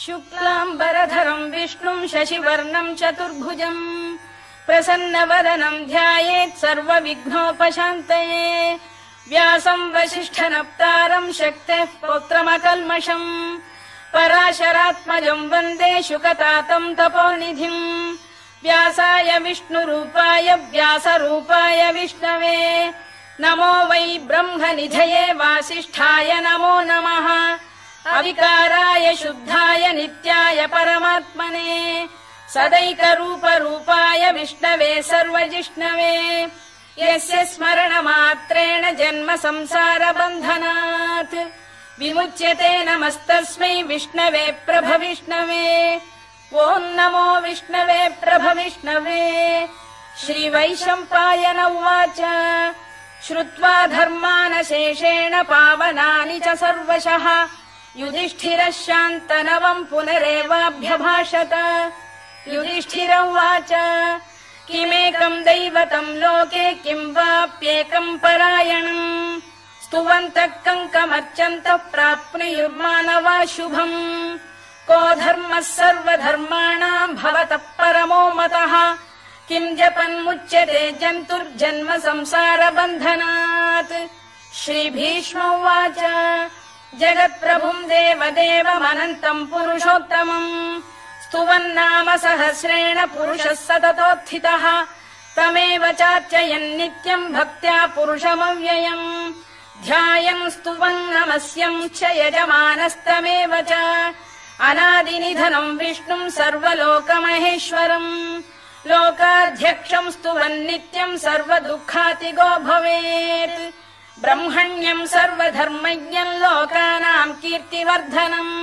शुक्लाम्बरधरम् विष्णुम् शशिवर्णम् चतुर्भुजम् प्रसन्नवदनम् ध्यायेत् सर्वविघ्नोपशान्तये व्यासम् वसिष्ठनप्तारम् शक्तेः पौत्रमकल्मषम् पराशरात्मजम् वन्दे शुकतातम् तपोनिधिम् व्यासाय विष्णुरूपाय व्यासरूपाय विष्णवे नमो वै ब्रह्मनिधये वासिष्ठाय नमो नमः अविकाराय शुद्धाय नित्याय परमात्मने सदैकरूपरूपाय विष्णवे सर्वजिष्णवे यस्य स्मरणमात्रेण जन्म संसारबन्धनात् विमुच्यते नमस्तस्मै विष्णवे प्रभविष्णवे ॐ नमो विष्णवे प्रभविष्णवे श्रीवैशम्पायन उवाच श्रुत्वा धर्मानशेषेण पावनानि च सर्वशः युधिष्ठिरः शान्तनवम् पुनरेवाभ्यभाषत युधिष्ठिर उवाच किमेकम् दैवतम् लोके किम् वाप्येकम् परायणम् स्तुवन्तः कङ्कमर्चन्तः प्राप्नुयुर्मानवा शुभम् को धर्मः सर्वधर्माणाम् भवतः परमो मतः किम् जपन्मुच्यते जन्तुर्जन्म संसारबन्धनात् श्रीभीष्म उवाच जगत्प्रभुम् देवदेवमनन्तम् पुरुषोत्तमम् स्तुवन्नाम सहस्रेण पुरुषः सततोत्थितः तमेव चार्चयन् नित्यम् भक्त्या पुरुषमव्ययम् ध्यायन् स्तुवन् नमस्यम् च यजमानस्तमेव च अनादिनिधनम् विष्णुम् सर्वलोकमहेश्वरम् लोकाध्यक्षम् स्तुवन् नित्यम् सर्वदुःखातिगो भवेत् ब्रह्मण्यम् सर्वधर्मज्ञम् लोकानाम् कीर्तिवर्धनम्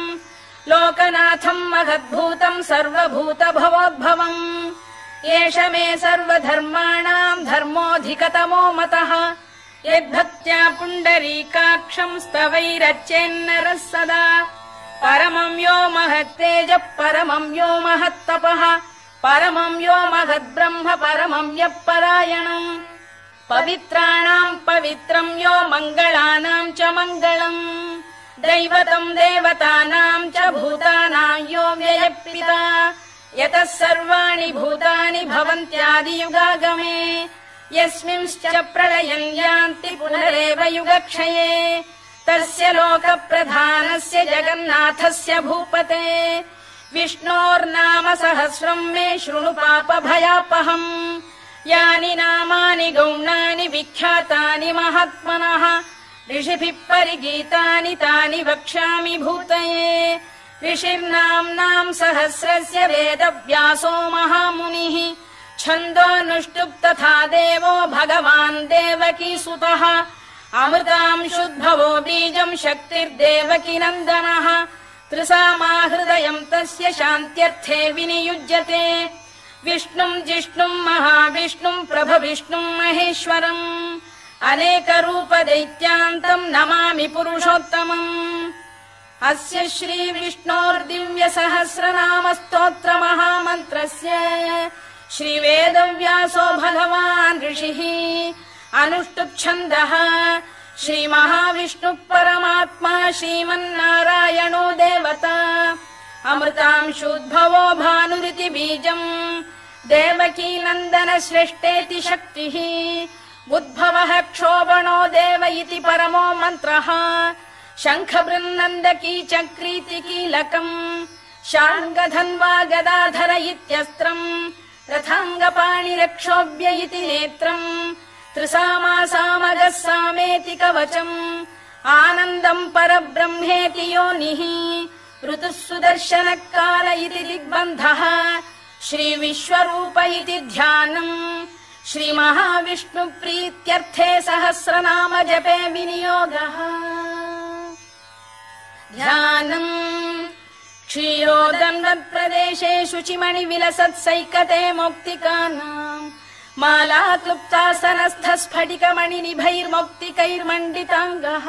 लोकनाथम् महद्भूतम् सर्वभूतभवोद्भवम् एष मे सर्वधर्माणाम् धर्मोऽधिकतमो मतः यद्भक्त्या पुण्डरीकाक्षम् स्तवैरच्चेन्नरः सदा परमम् यो महत्तेजः परमम् यो महत्तपः परमम् यो महद्ब्रह्म परमम् यः परायणम् पवित्राणाम् पवित्रम् यो मङ्गलानाम् च मङ्गलम् दैवतम् देवतानाम् च भूतानाम् यो व्ययपिता यतः सर्वाणि भूतानि भवन्त्यादियुगागमे यस्मिंश्च प्रलयम् यान्ति पुनरेव युगक्षये तस्य लोकप्रधानस्य जगन्नाथस्य भूपते विष्णोर्नाम सहस्रम् मे शृणु पापभयापहम् यानि नामानि गौणानि विख्यातानि महात्मनः ऋषिभिः परिगीतानि तानि वक्ष्यामि भूतये ऋषिर्नाम्नाम् सहस्रस्य वेदव्यासो महामुनिः छन्दोऽनुष्टुप् तथा देवो भगवान् देवकीसुतः अमृतांशुद्भवो बीजम् शक्तिर्देवकी नन्दनः त्रिसामाहृदयम् तस्य शान्त्यर्थे विनियुज्यते विष्णुम् जिष्णुम् महाविष्णुम् प्रभविष्णुम् महेश्वरम् अनेकरूपदैत्यान्तम् नमामि पुरुषोत्तमम् अस्य श्रीविष्णोर्दिव्यसहस्रनामस्तोत्रमहामन्त्रस्य श्रीवेदव्यासो भगवान् ऋषिः अनुष्टुप्छन्दः श्रीमहाविष्णुः परमात्मा श्रीमन्नारायणो देवता अमृतांशुद्भवो भानुरिति बीजम् देवकी नन्दन श्रेष्ठेति शक्तिः उद्भवः क्षोभणो देव इति परमो मन्त्रः शङ्खबृन्नन्दकी चक्रीति कीलकम् शार्ङ्गधन्वा गदाधर इत्यस्त्रम् रथाङ्गपाणिरक्षोभ्य इति नेत्रम् त्रिसामासामगः सामेति कवचम् आनन्दम् परब्रह्मेति योनिः ऋतुः सुदर्शनकाल इति दिग्बन्धः श्रीविश्वरूप इति ध्यानम् श्रीमहाविष्णुप्रीत्यर्थे सहस्रनाम जपे विनियोगः ध्यानम् क्षीरोदन्वत्प्रदेशे शुचिमणिविलसत्सैकते मौक्तिकानाम् माला क्लुप्तासनस्थ स्फटिकमणिनिभैर्मौक्तिकैर्मण्डिताङ्गः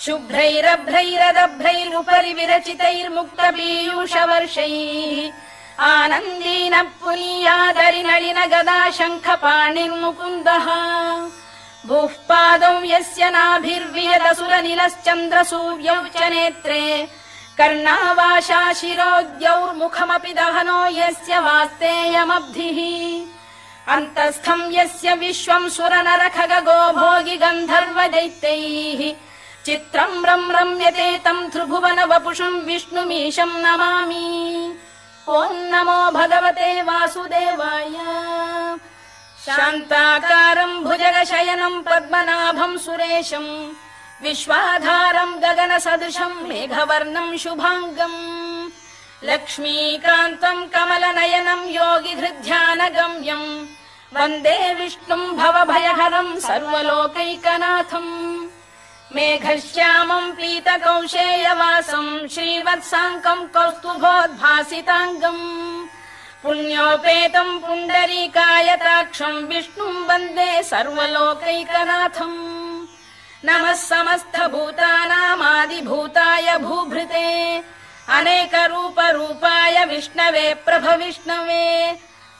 शुभ्रैरभ्रैरदभ्रैरुपरि विरचितैर्मुक्तपीयूषवर्षैः आनन्दीन पुनीयादरिनलिन गदा शङ्खपाणिर्मुकुन्दः भूः पादौ यस्य नाभिर्वियदसुरनिलश्चन्द्रसूर्यौ च नेत्रे कर्णावाशा शिरोद्यौर्मुखमपि दहनो यस्य वास्तेयमब्धिः अन्तस्थम् यस्य विश्वम् सुरनरखगो भोगि गन्धर्व दैत्यैः चित्रम् रम्यते तम् त्रिभुवन वपुषम् विष्णुमीशम् नमामि ॐ नमो भगवते वासुदेवाय शान्ताकारम् भुजगशयनम् पद्मनाभम् सुरेशम् विश्वाधारम् गगनसदृशम् मेघवर्णम् शुभाङ्गम् लक्ष्मीकान्तम् कमलनयनम् योगिहृद्ध्यानगम्यम् वन्दे विष्णुम् भवभयहरम् सर्वलोकैकनाथम् मेघश्यामम् पीतकौशेयवासम् श्रीवत्साङ्कम् कौस्तुभोद्भासिताङ्गम् पुण्योपेतम् पुण्डरीकायताक्षम् विष्णुम् वन्दे सर्वलोकैकनाथम् नमः समस्तभूतानामादिभूताय भूभृते अनेकरूपरूपाय विष्णवे प्रभविष्णवे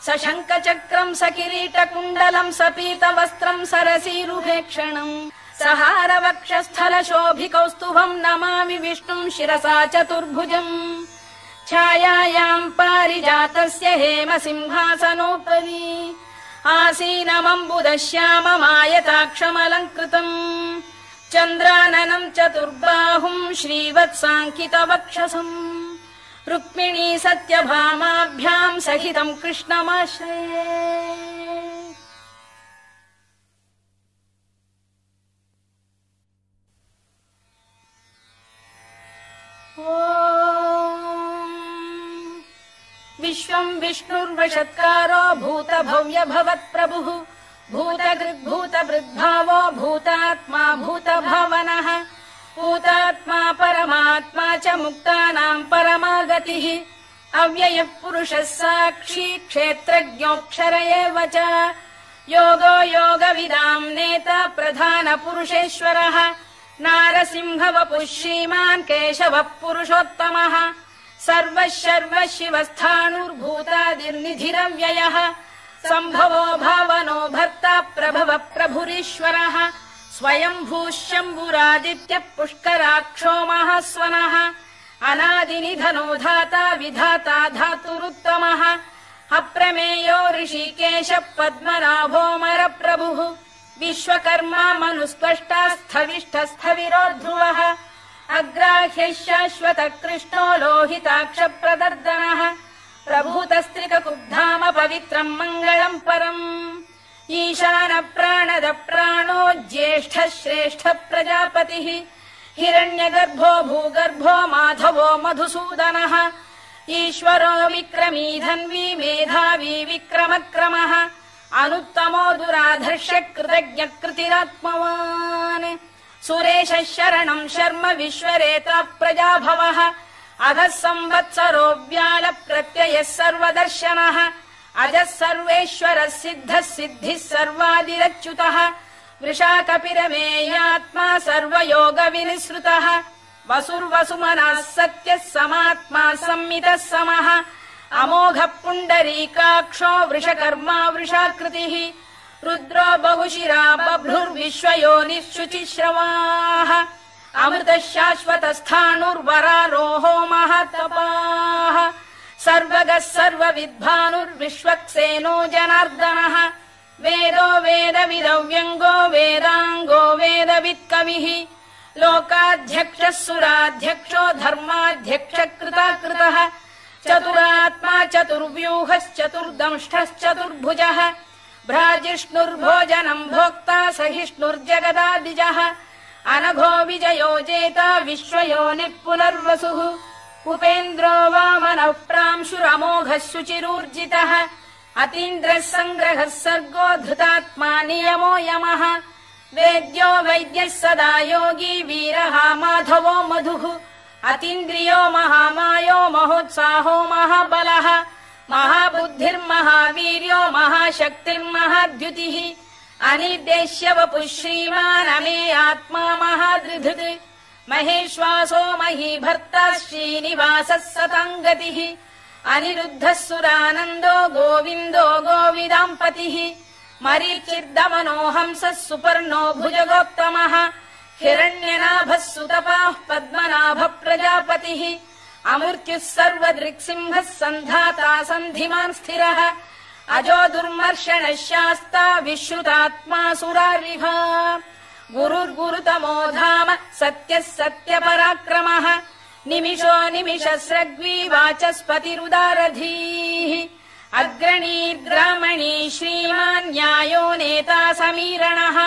सशङ्खचक्रम् सकिरीटकुण्डलम् सपीतवस्त्रम् सरसीरुहेक्षणम् सहारवक्षस्थलशोभिकौस्तुभम् नमामि विष्णुम् शिरसा चतुर्भुजम् छायायाम् पारिजातस्य हेमसिंहासनोपरि आसीनमम्बुदश्याममायताक्षमलङ्कृतम् चन्द्राननम् चतुर्बाहुम् श्रीवत्साङ्कितवक्षसम् रुक्मिणी सत्यभामाभ्याम् सहितम् कृष्णमाश्रये विश्वम् विष्णुर्वषत्कारो भूतभव्य भवत्प्रभुः भूतकृद्भूतभृद्भावो भूतात्मा भूतभावनः भूतात्मा परमात्मा च मुक्तानाम् परमागतिः अव्ययः पुरुषः साक्षी क्षेत्रज्ञोऽक्षर एव च योगो योगविदाम् नेता प्रधानपुरुषेश्वरः नारसिंहवपुः श्रीमान् केशवः पुरुषोत्तमः सर्वः शर्वः शिवस्थाणुर्भूतादिर्निधिरव्ययः सम्भवो भावनो भर्ता प्रभवः प्रभुरीश्वरः स्वयम्भूः शम्भुरादित्यः पुष्कराक्षो महास्वनः अनादिनिधनो धाता विधाता धातुरुत्तमः अप्रमेयो ऋषिकेशः पद्मनाभोऽमरप्रभुः विश्वकर्मा मनुस्पष्टा स्थविष्ठस्थविरो ध्रुवः अग्राह्यः शाश्वतः कृष्णो लोहिताक्षप्रदर्दनः प्रभूतस्त्रिककुब्धाम पवित्रम् मङ्गलम् परम् ईशानप्राणद प्राणो ज्येष्ठः श्रेष्ठः प्रजापतिः हिरण्यगर्भो भूगर्भो माधवो मधुसूदनः ईश्वरो विक्रमी धन्वी मेधावी विक्रमक्रमः अनुत्तमो दुराधर्ष कृतज्ञ कृतिरात्मवान् सुरेशः शरणम् शर्म विश्वरेता प्रजाभवः अधः संवत्सरो व्याल प्रत्ययः सर्वदर्शनः अजः सर्वेश्वरः सिद्धः सिद्धिः सर्वादिरच्युतः वृषाकपिरमेयात्मा सर्वयोगविनिसृतः वसुर्वसुमनः सत्यः समात्मा संमितः समः अमोघः पुण्डरीकाक्षो वृषकर्मा वृषाकृतिः रुद्रो बहुशिरा बभ्रुर्विश्वयोनिः शुचिश्रवाः अमृतः शाश्वतस्थाणुर्वरारोहो महातपाः सर्वगः सर्वविद्भानुर्विश्वक्सेनो जनार्दनः वेदो वेदविदव्यङ्गो वेदाङ्गो वेदवित्कविः लोकाध्यक्षः सुराध्यक्षो धर्माध्यक्षः कृताकृतः चतुरात्मा चतुर्व्यूहश्चतुर्दंष्टश्चतुर्भुजः भ्राजिष्णुर्भोजनम् भोक्ता सहिष्णुर्जगदादिजः अनघो विजयो जेता विश्वयोनिः पुनर्वसुः उपेन्द्रो वामनः प्रांशुरमोघः शुचिरूर्जितः अतीन्द्रः सङ्ग्रहः सर्गो धृतात्मा नियमो यमः वेद्यो वैद्यः सदा योगी वीरः माधवो मधुः अतीन्द्रियो महामायो महोत्साहो महाबलः महाबुद्धिर्महावीर्यो महाशक्तिर्महाद्युतिः अनिर्देश्य वपुः श्रीमान् अमे आत्मा महादृधृत् महेश्वासो महीभर्ता श्रीनिवासः सताङ्गतिः अनिरुद्धः सुरानन्दो गोविन्दो गोविदाम्पतिः मरीचिर्दमनो हंसः सुपर्णो भुजगोत्तमः हिरण्यनाभः सुतपाः पद्मनाभः प्रजापतिः अमृत्युः सर्वदृक्सिंहः सन्धाता सन्धिमान् स्थिरः अजो दुर्मर्षणः शास्ता विश्रुतात्मा सुरारिभा गुरुर्गुरुतमो धाम सत्यः सत्यपराक्रमः निमिषो निमिषस्रग्वी वाचस्पतिरुदारधीः अग्रणीर्ग्रामणी श्रीमान् न्यायो नेता समीरणः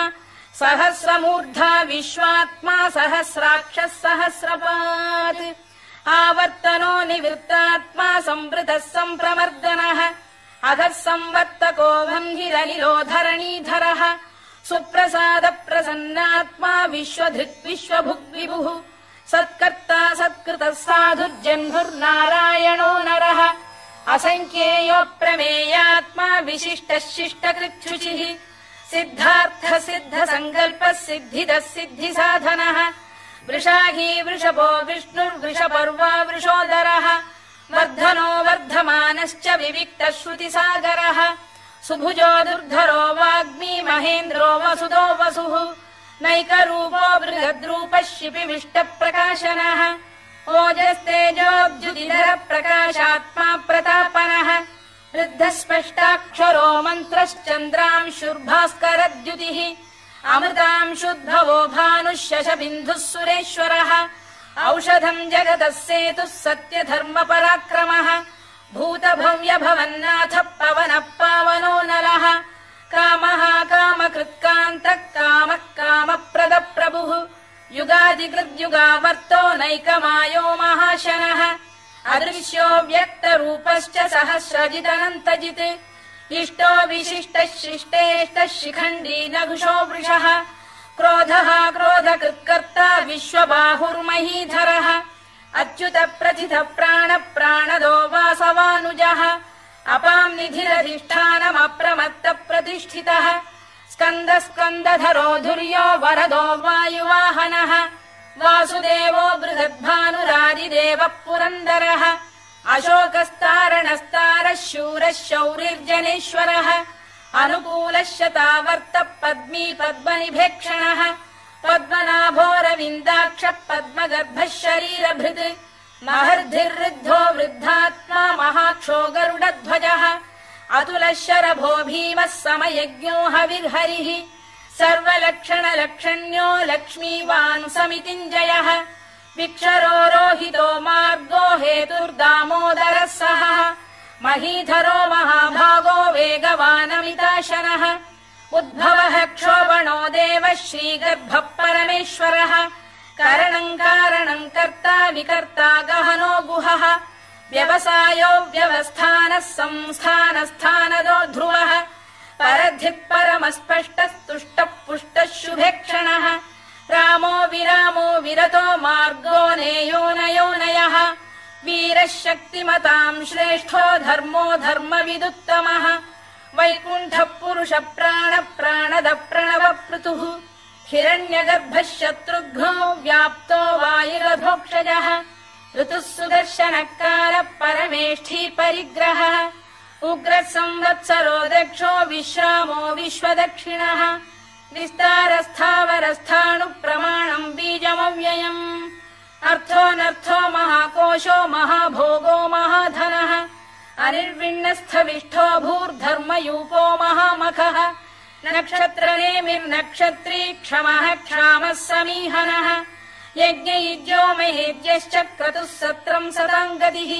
सहस्रमूर्धा विश्वात्मा सहस्राक्षः सहस्रपात् आवर्तनो निवृत्तात्मा संवृतः सम्प्रमर्दनः अधः संवर्तको भङ्गिरनिलो धरणीधरः सुप्रसाद प्रसन्नात्मा विश्वधृक् विश्वभुग्विभुः सत्कर्ता सत्कृतः साधुर्जह्नुर्नारायणो नरः असङ्ख्येयो प्रमेयात्मा विशिष्टः शिष्टकृच्छुचिः सिद्धार्थ सिद्ध सङ्कल्पः सिद्धिदः सिद्धिसाधनः वृषाही वृषभो विष्णुर्वृषपर्वा वृषोदरः वर्धनो वर्धमानश्च विविक्तः श्रुतिसागरः सुभुजो दुर्धरो वाग्मी महेन्द्रो वसुदो वसुः नैकरूपो बृहद्रूपः शिपिविष्टप्रकाशनः ओजस्तेजोऽब्जुदिधरः प्रकाशात्मा प्रतापनः वृद्धस्पष्टाक्षरो मन्त्रश्चन्द्रांशुर्भास्करद्युतिः अमृतांशुद्भवो भानुः शशबिन्दुः सुरेश्वरः औषधम् जगतः सेतुः सत्यधर्मपराक्रमः भूतभव्यभवन्नाथः पवनः पावनो नरः कामः कामकृत्कान्तः कामः कामप्रदप्रभुः युगादिकृद्युगावर्तो नैकमायो महाशनः अदृश्यो व्यक्तरूपश्च सहस्रजिदनन्तजित् इष्टो विशिष्टः शिष्टेष्टः शिखण्डी नघुषो वृषः क्रोधः क्रोधकृत्कर्ता विश्वबाहुर्महीधरः अच्युत प्रथित प्राण प्राणदो वासवानुजः अपाम् निधिरधिष्ठानमप्रमत्त प्रतिष्ठितः स्कन्द स्कन्दधरो धुर्यो वरदो वायुवाहनः वासुदेवो बृहद्भानुरादिदेवः पुरन्दरः अशोकस्तारणस्तारः शूरः शौरिर्जनेश्वरः अनुकूलः शतावर्तः पद्मी पद्मनिभेक्षणः पद्मनाभोरविन्दाक्षः पद्मगर्भः शरीरभृत् महर्धिर्वृद्धो वृद्धात्मा महाक्षो गरुडध्वजः अतुलः शरभो भीमः समयज्ञो हविर्हरिः सर्वलक्षणलक्षण्यो लक्ष्मीवान् समितिञ्जयः विक्षरो रोहितो मार्गो हेतुर्दामोदरः सः महीधरो महाभागो वेगवानमिताशनः उद्भवः क्षोभणो देवः श्रीगर्भः परमेश्वरः करणम् कारणम् कर्ता विकर्ता गहनो गुहः व्यवसायो व्यवस्थानः संस्थानस्थानदो ध्रुवः परद्धिः परमस्पष्टस्तुष्टः पुष्टः शुभेक्षणः रामो विरामो विरतो मार्गो नेयोनयोनयः वीरः शक्तिमताम् श्रेष्ठो धर्मो धर्मविदुत्तमः वैकुण्ठः पुरुष प्राण प्राणद प्रणवपृतुः हिरण्यगर्भः शत्रुघ्नो व्याप्तो वायुरधोक्षजः ऋतुः सुदर्शनकालः परमेष्ठी परिग्रहः उग्रः संवत्सरो दक्षो विश्रामो विश्वदक्षिणः विस्तारस्थावरस्थाणुः प्रमाणम् बीजमव्ययम् अर्थोऽनर्थो महाकोशो महाभोगो महाधनः अनिर्विण्णस्थविष्ठो भूर्धर्मयूपो महामखः नक्षत्रनेमिर्नक्षत्री क्षमः क्षामः समीहनः यज्ञयुज्यो महेज्यश्च क्रतुः सत्रम् सताम् गतिः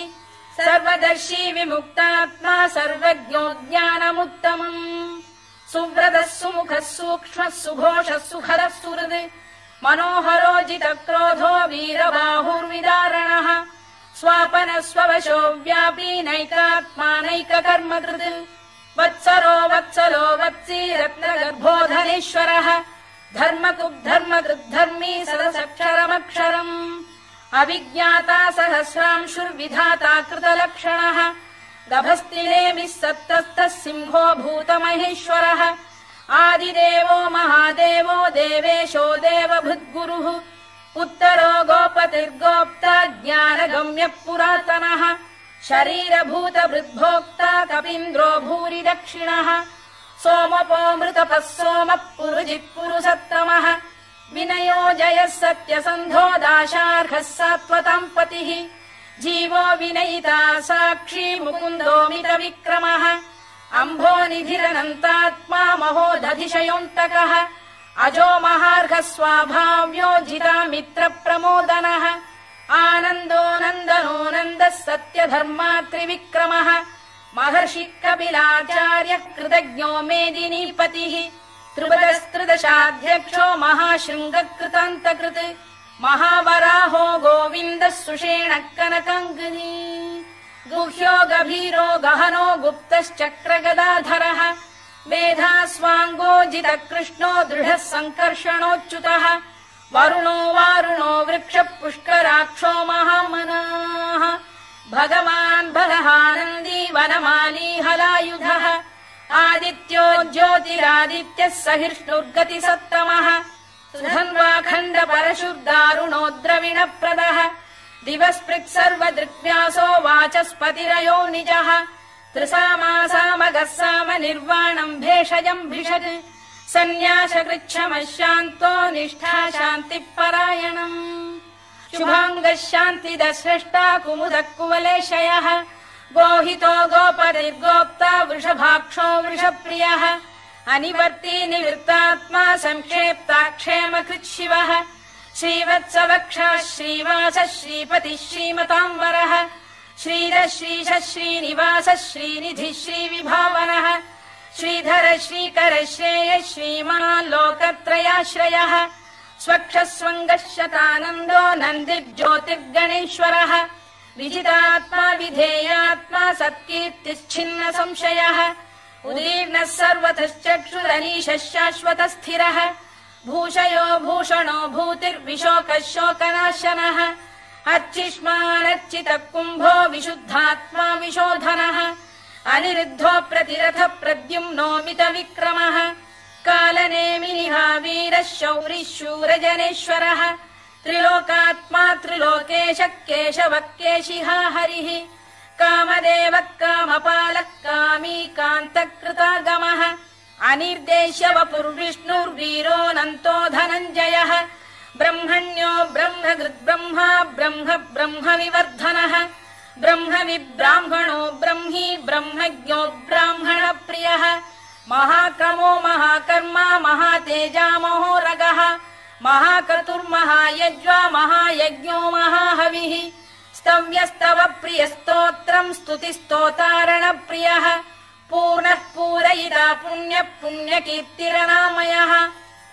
सर्वदर्शी विमुक्तात्मा सर्वज्ञो ज्ञानमुत्तमम् सुव्रतः सुमुखः सूक्ष्मः सुघोषः सुखदः सुहृद् मनोहरो जितक्रोधो वीरबाहुर्विदारणः स्वापनः स्ववशो व्यापी नैकात्मा नैककर्मकृत् वत्सरो वत्सलो वत्सी रत्नगर्भोधनेश्वरः धर्मकृद्धर्मकृद्धर्मी सदसक्षरमक्षरम् अभिज्ञाता सहस्रांशुर्विधाता कृतलक्षणः गभस्तिनेमिः सत्तस्तः सिंहो भूतमहेश्वरः आदिदेवो महादेवो देवेशो देवभृद्गुरुः उत्तरो गोपतिर्गोप्ता ज्ञानगम्यः पुरातनः शरीरभूतभृद्भोक्ता कपीन्द्रो भूरि दक्षिणः सोमपो मृतपः सोमः पुरुजिः पुरुसत्तमः विनयो जयः सत्यसन्धो दाशार्हः सात्वताम् पतिः जीवो विनयिता साक्षी मुकुन्दोमित विक्रमः अम्भो निधिरनन्तात्मा महोदधिशयोऽन्तकः अजो महार्घः स्वाभाव्यो जिता मित्र प्रमोदनः आनन्दो नन्दनो नन्दः सत्यधर्मात्रिविक्रमः महर्षि कपिलाचार्यः कृतज्ञो मेदिनीपतिः त्रिपदस्त्रिदशाध्यक्षो महाशृङ्गकृतान्तकृत् महावराहो गोविन्दः सुषेणः कनकाङ्गनी गुह्यो गभीरो गहनो गुप्तश्चक्रगदाधरः मेधास्वाङ्गो जितः कृष्णो दृढः सङ्कर्षणोच्युतः वरुणो वारुणो वृक्षः पुष्कराक्षो महामनाः भगवान् बलहानन्दी वनमाली हलायुधः आदित्यो ज्योतिरादित्यः सहिष्णुर्गतिसत्तमः सुधन्वाखण्ड परशुर्दारुणो द्रविणप्रदः दिवस्पृक् सर्वदृग्व्यासो वाचस्पतिरयो निजः त्रिसामासामगः साम निर्वाणम् भेषजम् भिषज सन्न्यासकृच्छमः शान्तो निष्ठा शान्तिपरायणम् शुभाङ्गः शान्तिदः स्रष्टा कुमुदः कुवलेशयः गोहितो गोपतिर्गोप्ता वृषभाक्षो वृषप्रियः अनिवर्ती निवृत्तात्मा संक्षेप्ताक्षेमकृत् शिवः श्रीवत्सवक्षः श्रीवासः श्रीपतिः श्रीमताम्बरः श्रीरः श्रीशः श्रीनिवासः श्रीनिधिः श्रीविभावनः श्रीधर श्रीकर श्रेयः श्रीमान् लोकत्रयाश्रयः स्वक्षः स्वङ्गः शतानन्दो नन्दिर्ज्योतिर्गणेश्वरः विजितात्मा विधेयात्मा सत्कीर्तिश्छिन्न संशयः उदीर्णः सर्वतश्चक्षुरनीशः शाश्वतः स्थिरः भूषयो भूषणो भूतिर्विशोकः शोकनाशनः अर्चिष्मानर्चितः कुम्भो विशुद्धात्मा विशोधनः अनिरुद्धो प्रतिरथ प्रद्युम्नोमित विक्रमः कालनेमिनिः वीरः शौरिः शूरजनेश्वरः त्रिलोकात्मा त्रिलोकेशः केशवः केशिहा हरिः कामदेवः कामपालः कामी कान्तकृतागमः अनिर्देश्य वपुर्विष्णुर्वीरोऽनन्तो धनञ्जयः ब्रह्मण्यो ब्रह्मकृद्ब्रह्मा ब्रह्म ब्रह्म विवर्धनः ब्रह्म विब्राह्मणो ब्रह्मी ब्रह्मज्ञो ब्राह्मणप्रियः महाक्रमो महाकर्मा महातेजा महोरगः महाक्रतुर्महायज्वा महायज्ञो महाहविः स्तव्यस्तव प्रियस्तोत्रम् स्तुतिस्तोतारणप्रियः पूर्णः पूरयिता पुण्यः पुण्यकीर्तिरनामयः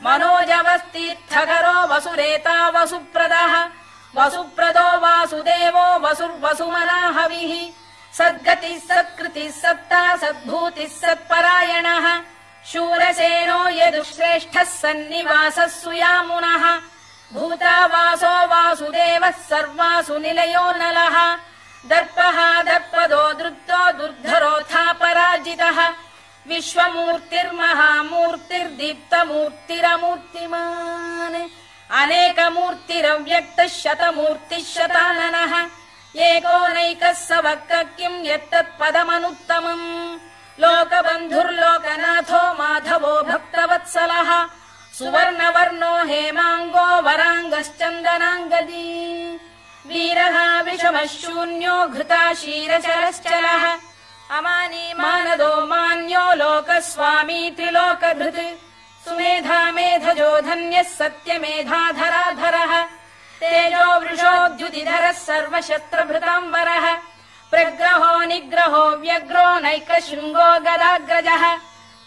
मनोजवस्तीर्थकरो वसुरेता वसुप्रदः वसुप्रदो वासुदेवो वसुर्वसुमनाहविः सद्गतिः सत्कृतिः सत्ता सद्भूतिः सत्परायणः शूरसेनो यदुश्रेष्ठः सन्निवासः सुयामुनः भूतावासो वासुदेवः सर्वासु निलयो नलः दर्पः दर्पदो दृप्तो दुर्धरोऽथापराजितः विश्वमूर्तिर्महामूर्तिर्दीप्तमूर्तिरमूर्तिमान् अनेकमूर्तिरव्यक्तः शतमूर्तिः शताननः एकोनैकः स वक्र किम् यत्तत्पदमनुत्तमम् लोकबन्धुर्लोकनाथो माधवो भक्तवत्सलः सुवर्णवर्णो हेमाङ्गो वराङ्गश्चन्दनाङ्गदी वीरः विषमः शून्यो घृता शीरचरश्चलः अमानी मानदो मान्यो लोकस्वामी त्रिलोकधृत् सुमेधा मेधजो धन्यः सत्यमेधाधराधरः तेजो वृषोद्युतिधरः सर्वशस्त्रभृताम्बरः प्रग्रहो निग्रहो व्यग्रो नैकशृङ्गो गदाग्रजः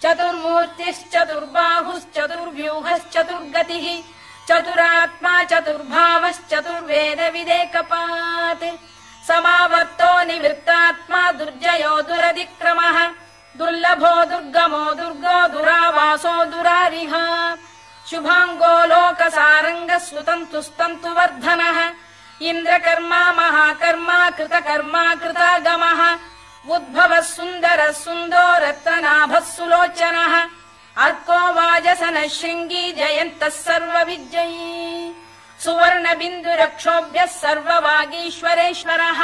चतुर्मूर्तिश्चतुर्बाहुश्चतुर्व्यूहश्चतुर्गतिः चतुरात्मा चतुर्भावश्चतुर्वेद विदेकपात् समावर्तो निवृत्तात्मा दुर्जयो दुरतिक्रमः दुर्लभो दुर्गमो दुर्गो दुरावासो दुरारिः शुभाङ्गो लोकसारङ्गः सुतन्तुस्तन्तुवर्धनः इन्द्रकर्मा महाकर्मा कृतकर्मा कृतागमः उद्भवः सुन्दरः सुन्दो रत्ननाभः सुलोचनः अर्को वाजसनः शृङ्गी जयन्तः सर्वविजयी सुवर्णबिन्दुरक्षोभ्यः सर्ववागीश्वरेश्वरः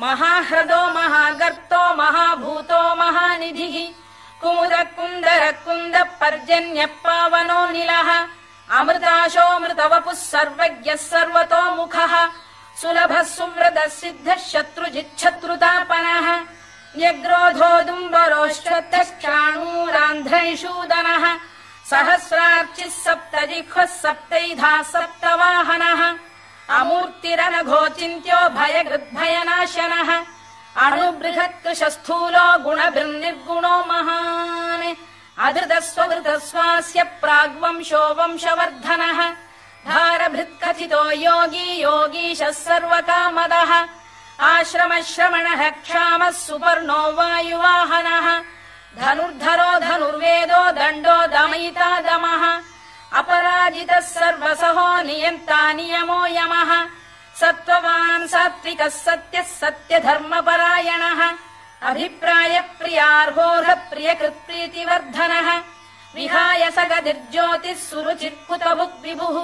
महाह्रदो महागर्तो महाभूतो महानिधिः कुमुद कुन्दर कुन्द पर्जन्यः पावनो निलः अमृताशोऽमृतवपुः सर्वज्ञः सर्वतोमुखः सुलभः सुव्रतः सिद्धः शत्रुजिच्छत्रुतापनः न्यग्रोधोदुम्बरोश्चतश्चाणूरान्ध्रैषूदनः सहस्रार्चिः सप्तजिह्वः सप्तैधाः सप्तवाहनः अमूर्तिरनघोचिन्त्यो भयकृद्भयनाशनः अणुबृहत्कृशस्थूलो गुणभिर्निर्गुणो महान् अधृतस्वधृतस्वास्य प्राग्वंशो वंशवर्धनः भारभृत्कथितो योगी योगीशः सर्वकामदः आश्रमश्रमणः क्षामः सुपर्णो वायुवाहनः धनुर्धरो धनुर्वेदो दण्डो दमयिता दमः अपराजितः सर्वसहो नियन्ता नियमो यमः सत्त्ववान् सात्विकः सत्यः सत्यधर्मपरायणः अभिप्रायप्रियार्होः प्रियकृत्प्रीतिवर्धनः विहाय सगतिर्ज्योतिः सुरुचिर्कुतभुक् विभुः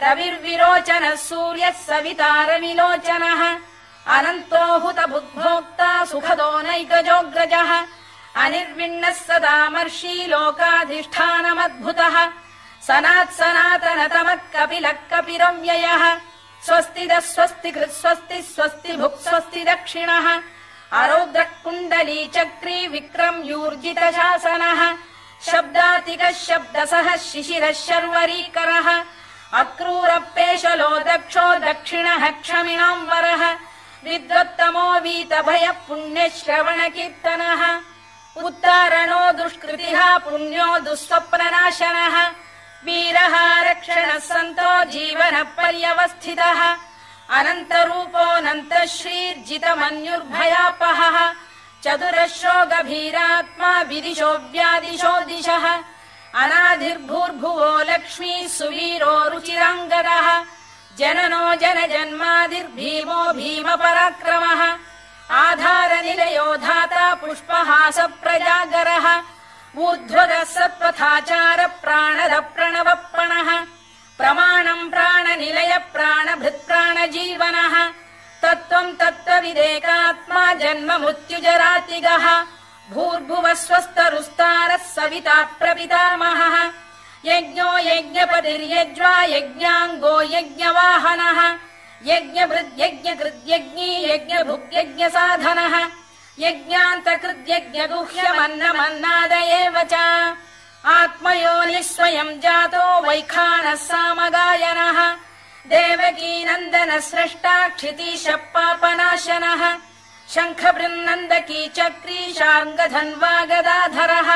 रविर्विरोचनः सूर्यः सवितारविलोचनः अनन्तो हुतभुग्भोक्ता सुखदो नैकजोऽग्रजः अनिर्विण्णः सदामर्षी लोकाधिष्ठानमद्भुतः सनात्सनातनतमः कपिलः कपिरव्ययः स्वस्तिदः स्वस्तिकृत् स्वस्ति स्वस्ति भुक् स्वस्ति दक्षिणः आरौद्रः कुण्डली चक्री विक्रम्यूर्जितशासनः शब्दातिकः शब्दसः शिशिरः शर्वरीकरः अक्रूरपेशलो दक्षो दक्षिणः क्षमिणाम्बरः विद्वत्तमो वीतभयः पुण्यश्रवणकीर्तनः उत्तारणो दुष्कृतिः पुण्यो दुःस्वप्ननाशनः वीरः रक्षणः सन्तो जीवनः पर्यवस्थितः अनन्तरूपोऽनन्तश्रीर्जितमन्युर्भयापहः चतुरश्रो गभीरात्मा विदिशो व्यादिशो दिशः अनाधिर्भूर्भुवो लक्ष्मी सुवीरो रुचिराङ्गदः जननो जनजन्मादिर्भीमो भीमपराक्रमः आधारनिलयो धाता पुष्पहास प्रजागरः ऊर्ध्वगः सत्पथाचार प्राणद प्रणवप्रणः प्रमाणम् प्राणनिलय प्राणभृत्प्राणजीवनः तत्त्वम् तत्त्वविदेकात्मा जन्म मृत्युजरातिगः भूर्भुवः स्वस्तरुस्तारः सविता प्रपितामहः यज्ञो यज्ञपतिर्यज्वा यज्ञाङ्गो यज्ञवाहनः यज्ञभृद्यज्ञकृद्यज्ञी यज्ञभुग्यज्ञसाधनः यज्ञान्तकृद्यज्ञगुह्यमन्नमन्नाद एव च आत्मयोनिः स्वयम् जातो वैखानः सामगायनः देवकीनन्दनः स्रष्टा क्षितीशः पापनाशनः शङ्खबृन्नन्दकी चक्री शार्ङ्गधन्वा गदाधरः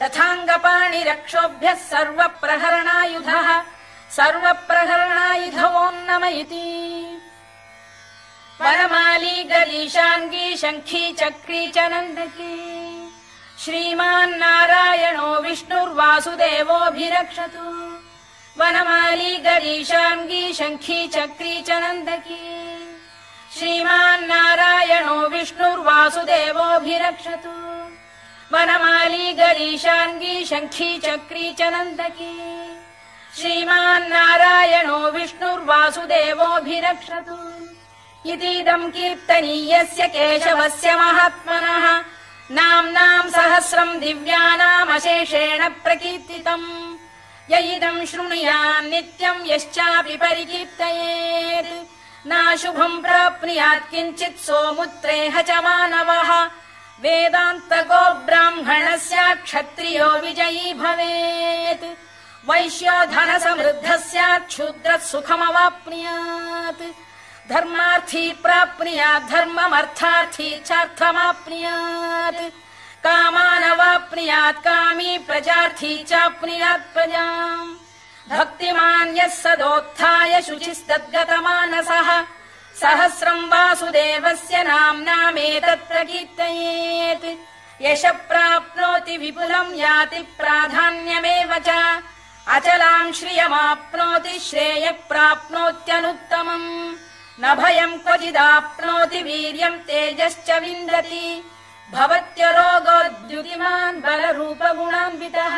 तथाङ्गपाणिरक्षोभ्यः सर्वप्रहरणायुधः सर्वप्रहरणायुधवोन्नम इति वनमाली गरीशाङ्गी शङ्खी चक्री च नन्दकी श्रीमान्नारायणो विष्णुर्वासुदेवोऽभिरक्षतु वनमाली गरीशाङ्गी शङ्खी चक्री च नन्दकी श्रीमान्नारायणो विष्णुर्वासुदेवोऽभिरक्षतु वनमाली गरीशाङ्गी शङ्खी चक्री च नन्दकी श्रीमान्नारायणो विष्णुर्वासुदेवोऽभिरक्षतु इतीदम् कीर्तनीयस्य केशवस्य महात्मनः नाम्नाम् सहस्रम् दिव्यानामशेषेण प्रकीर्तितम् य इदम् शृणुयान् नित्यम् यश्चापि परिकीर्तयेत् नाशुभम् प्राप्नुयात् किञ्चित् सोमुत्रेह च मानवः वेदान्तको ब्राह्मणः स्यात् क्षत्रियो विजयी भवेत् वैश्यो धनसमृद्धः स्यात् शूद्रः सुखमवाप्नुयात् धर्मार्थी प्राप्नुयात् धर्ममर्थार्थी चार्थमाप्नुयात् कामानवाप्नुयात् कामी प्रजार्थी चाप्नुयात् प्रजाम् भक्तिमान् यः सदोत्थाय शुचिस्तद्गतमानसः सहस्रम् वासुदेवस्य नाम्नामेतत् प्रकीर्तयेत् यशः प्राप्नोति विपुलम् याति प्राधान्यमेव च अचलाम् श्रियमाप्नोति श्रेयः प्राप्नोत्यनुत्तमम् न भयम् क्वचिदाप्नोति वीर्यम् तेजश्च विन्दति भवत्यरोगोद्युतिमान् बलरूपगुणान्वितः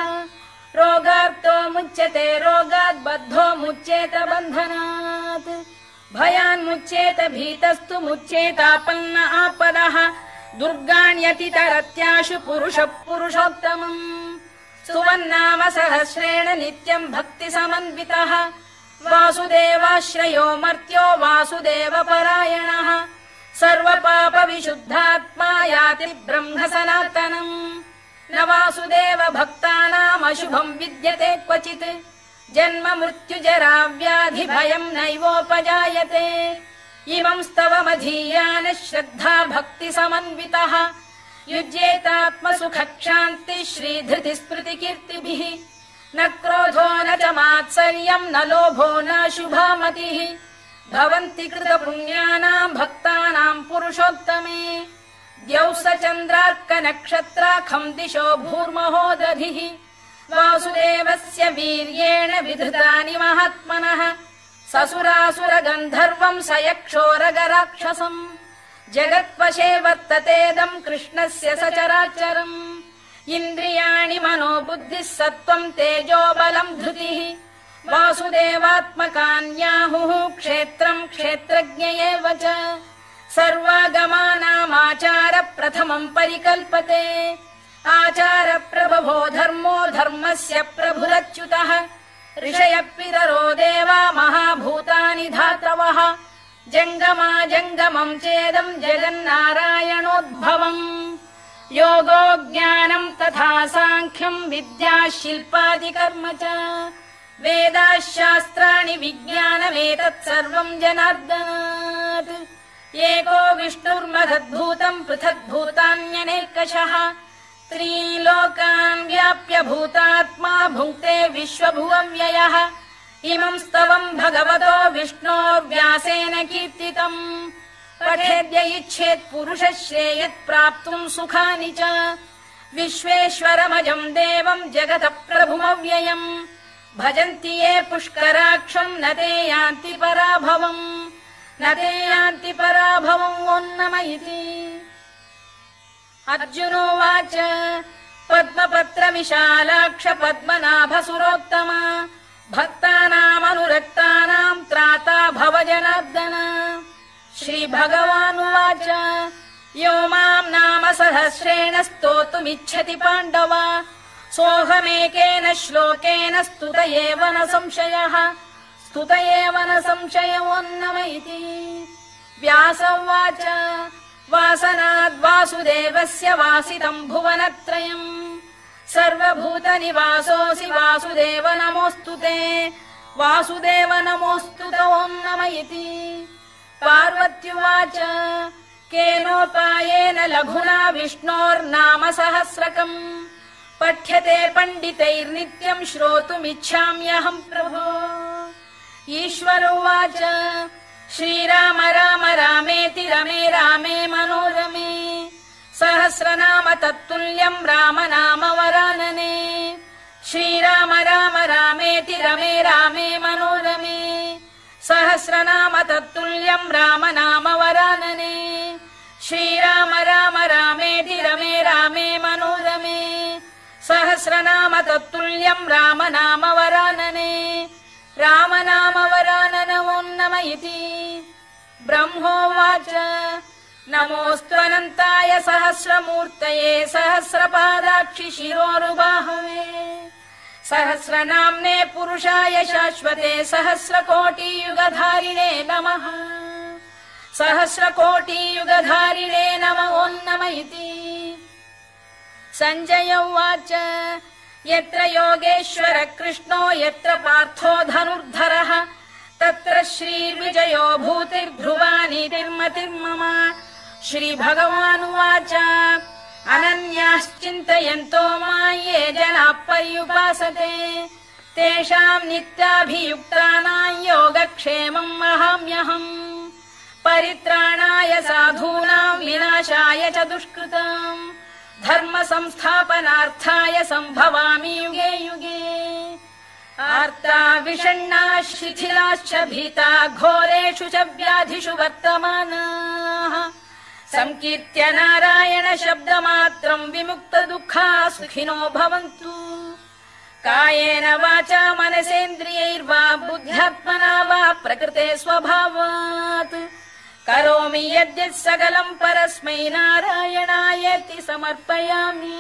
रोगार्तो मुच्यते रोगात् बद्धो मुच्येत बन्धनात् भयान्मुच्येत भीतस्तु मुच्येतापन्न आपदः दुर्गाण्यतितरत्याशु पुरुषः पुरुषोत्तमम् स्तुवन्नाम सहस्रेण नित्यम् भक्तिसमन्वितः वासुदेवाश्रयो मर्त्यो वासुदेवपरायणः सर्वपापविशुद्धात्मा याति ब्रह्म सनातनम् न वासुदेव भक्तानामशुभम् विद्यते क्वचित् जन्म मृत्युजरा व्याधि भयम् नैवोपजायते इमम् स्तवमधीयानः श्रद्धा भक्तिसमन्वितः युज्येतात्मसुखक्षान्ति श्रीधृतिस्मृतिकीर्तिभिः न क्रोधो न च मात्सर्यम् न लोभो न शुभामतिः भवन्ति कृतपुण्यानाम् भक्तानाम् पुरुषोत्तमे द्यौः स चन्द्रार्कनक्षत्राखम् दिशो भूर्महो दधिः वासुदेवस्य वीर्येण विधृतानि महात्मनः ससुरासुरगन्धर्वम् स यक्षोरगराक्षसम् जगत्वशे वर्ततेदम् कृष्णस्य सचराचरम् इन्द्रियाणि मनो बुद्धिः सत्त्वम् तेजो बलम् धृतिः वासुदेवात्मकान्याहुः क्षेत्रम् क्षेत्रज्ञ एव च सर्वागमानामाचार प्रथमम् परिकल्पते आचार प्रभवो धर्मो धर्मस्य प्रभुरच्युतः ऋषयः पितरो देवा महाभूतानि धातवः जङ्गमा जङ्गमम् चेदम् जगन्नारायणोद्भवम् योगो ज्ञानम् तथा साङ्ख्यम् विद्या शिल्पादिकर्म च वेदाः शास्त्राणि विज्ञानमेतत् सर्वम् जनार्दनात् एको विष्णुर्महद्भूतम् पृथग्भूतान्यनेकशः त्रीन् लोकान् व्याप्य भूतात्मा भुङ्क्ते विश्वभुवव्ययः इमम् स्तवम् भगवतो विष्णोर्व्यासेन कीर्तितम् पठेद्य इच्छेत् पुरुषः श्रेयत् प्राप्तुम् सुखानि च विश्वेश्वरमजम् देवम् जगतः प्रभुमव्ययम् भजन्ति ये पुष्कराक्षम् न ते यान्ति पराभवम् न ते यान्ति पराभवम् ओन्नम इति अर्जुनोवाच पद्मपत्र विशालाक्ष पद्मनाभसुरोत्तम भक्तानामनुरक्तानाम् त्राता भव जनार्दन श्रीभगवानुवाच यो माम् नाम सहस्रेण स्तोतुमिच्छति पाण्डव सोऽहमेकेन श्लोकेन स्तुत एव न संशयः स्तुत एव न संशयोन्नम इति व्यास उवाच वासनाद्वासुदेवस्य वासितम् भुवनत्रयम् सर्वभूतनिवासोऽसि वासुदेव नमोऽस्तु ते वासुदेव नमोऽस्तु ते ओन्नम इति पार्वत्युवाच केनोपायेन लघुना विष्णोर्नाम सहस्रकम् पठ्यते पण्डितैर्नित्यम् श्रोतुमिच्छाम्यहम् प्रभो ईश्वर उवाच श्रीराम राम रामेति रमे रामे मनोरमे सहस्रनाम तत्तुल्यम् राम नाम वरानने श्रीराम राम रामेति रमे रामे मनोरमे सहस्रनाम तत्तुल्यम् राम नाम वरानने श्रीराम राम रामेति रमे रामे मनोरमे सहस्रनाम तत्तुल्यम् राम नाम वरानने राम नाम वरानन ओन्नम इति ब्रह्मोवाच नमोऽस्त्वनन्ताय सहस्रमूर्तये सहस्रपादाक्षि शिरोरुबाहवे सहस्रनाम्ने पुरुषाय शाश्वते सहस्रकोटियुगधारिणे नमः सहस्रकोटियुगधारिणे नम ओन्नम इति सञ्जय उवाच यत्र योगेश्वर कृष्णो यत्र पार्थो धनुर्धरः तत्र श्रीर्विजयो भूतिर्ध्रुवानीतिर्मतिर्मम श्रीभगवानुवाच अनन्याश्चिन्तयन्तो मां ये जनाः पर्युपासते तेषाम् नित्याभियुक्तानां योगक्षेमम् वहाम्यहम् परित्राणाय साधूनां विनाशाय च दुष्कृताम् धर्म संस्थापनार्थाय सम्भवामि युगे युगे आर्ता विषण्णाः शिथिलाश्च भीता घोरेषु च व्याधिषु वर्तमानाः संकीर्त्य नारायण शब्दमात्रम् विमुक्त दुःखाः सुखिनो भवन्तु कायेन वाचा मनसेन्द्रियैर्वा बुद्ध्यात्मना वा प्रकृते स्वभावात् करोमि यद्यत् सकलम् परस्मै नारायणायेति समर्पयामि।